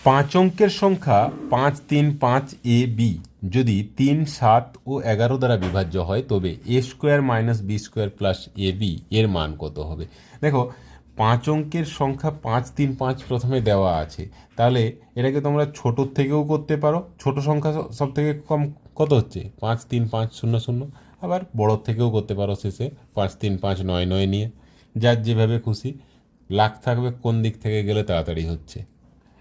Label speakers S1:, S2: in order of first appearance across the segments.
S1: পাঁচ অঙ্কের সংখ্যা 5, 3, 5 এ বি যদি 3, 7 ও 11 দ্বারা বিভাজ্য হয় তবে A square minus B square plus A B এর মান কত হবে। দেখো, পাঁচ অঙ্কের সংখ্যা 5, 3, 5 প্রথমে দেওয়া আছে, তাহলে এটাকে তোমরা ছোটোর থেকেও করতে পারো। ছোট সংখ্যা সব থেকে কম কত হচ্ছে 5, 3, 5, 0, 0। আবার বড়োর থেকেও করতে পারো শেষে 5, 3, 5, 9, 9 নিয়ে। যার যেভাবে খুশি। লাখ থাকবে কোন দিক থেকে গেলে তাড়াতাড়ি হচ্ছে।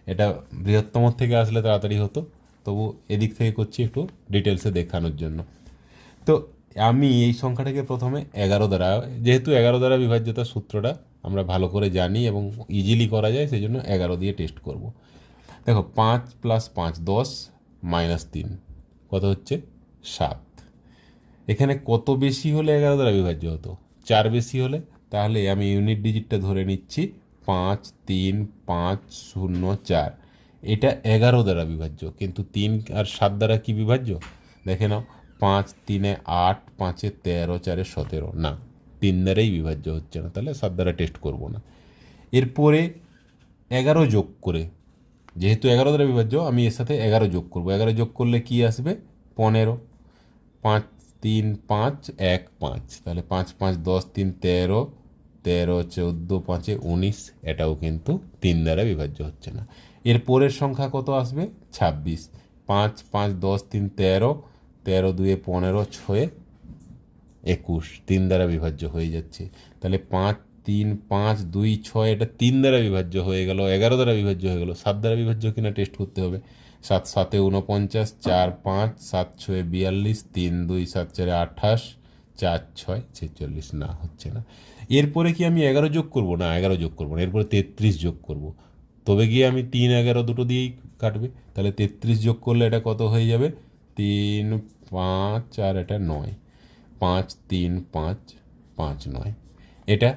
S1: এটা বৃহত্তম থেকে আসলে তাড়াতাড়ি হতো, তবু এদিক থেকে করছি একটু ডিটেলসে দেখানোর জন্য। তো আমি এই সংখ্যাটাকে প্রথমে 11 দ্বারা, যেহেতু 11 দ্বারা বিভাজ্যতার সূত্রটা আমরা ভালো করে জানি এবং ইজিলি করা যায়, সেই জন্য 11 দিয়ে টেস্ট করব। দেখো, 5 + 5 10 - 3 কত হচ্ছে 7। এখানে কত বেশি হলে 11 দ্বারা বিভাজ্য হতো? 4 বেশি হলে। তাহলে আমি ইউনিট ডিজিটটা ধরে নিচ্ছি 5, 3, 5, 0, 4। এটা 11 দ্বারা বিভাজ্য, কিন্তু 3 আর 7 দ্বারা কি বিভাজ্য দেখে নাও। 5, 3 8, 5 13, 4 17। না, 3 দ্বারাই বিভাজ্য হচ্ছে না, তাহলে 7 দ্বারা টেস্ট করব না। এরপরে 11 যোগ করে, যেহেতু 11 দ্বারা বিভাজ্য, আমি এর সাথে 11 যোগ করব। 11 যোগ করলে কি আসবে 15। 5, 3, 5 1 5, তাহলে 5, 5 10, 3 13, 13 14, 5 19। এটাও কিন্তু 3 দ্বারা বিভাজ্য হচ্ছে না। এর পরের সংখ্যা কত আসবে 26। 5, 5 10, 3 13, 13 2 15, 6 21। 3 দ্বারা বিভাজ্য হয়ে যাচ্ছে। তাহলে 5, 3, 5 2 6, এটা 3 দ্বারা বিভাজ্য হয়ে গেল, 11 দ্বারা বিভাজ্য হয়ে গেল। 7 দ্বারা বিভাজ্য কিনা টেস্ট করতে হবে। 7 7 49, 4 5, 7 6 42, 3 2 7 4 28, 4 6 46। না, হচ্ছে না। এরপরে কি আমি 11 যোগ করব? না, 11 যোগ করবো না, এরপরে 33 যোগ করব। তবে গিয়ে আমি 3 11 দুটো দিয়েই কাটবে। তাহলে 33 যোগ করলে এটা কত হয়ে যাবে 3 5 আর এটা 9। 5 3 5 5 9। এটা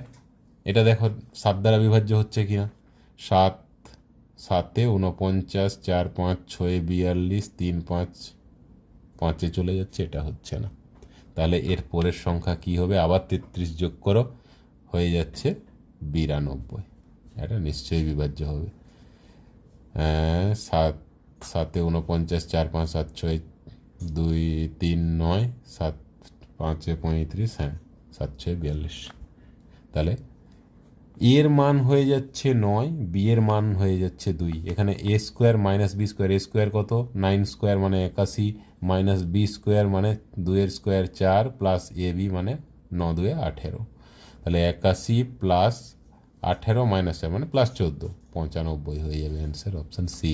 S1: এটা দেখো 7 দ্বারা বিভাজ্য হচ্ছে কিনা। 7 7 49, 4 5 6 42, 3 5 5 চলে যাচ্ছে, এটা হচ্ছে না। তাহলে এর পরের সংখ্যা কি হবে? আবার 33 যোগ করো, হয়ে যাচ্ছে 92। এটা নিশ্চয়ই বিভাজ্য হবে। 7 7 49, 4 5 7 6 2 3 9, 7 5 35। হ্যাঁ, 7 6 42। তাহলে এর মান হয়ে যাচ্ছে 9, বি এর মান হয়ে যাচ্ছে 2। এখানে এ স্কোয়ার মাইনাস বি স্কোয়ার, এ স্কোয়ার কত 9 স্কোয়ার মানে 81, মাইনাস বি স্কোয়ার মানে 2 এর স্কোয়ার 4, প্লাস এ বি মানে 9 2 18। তাহলে 81 + 18 - 4 মানে +14, 95 হয়ে যাবে। Answer option C.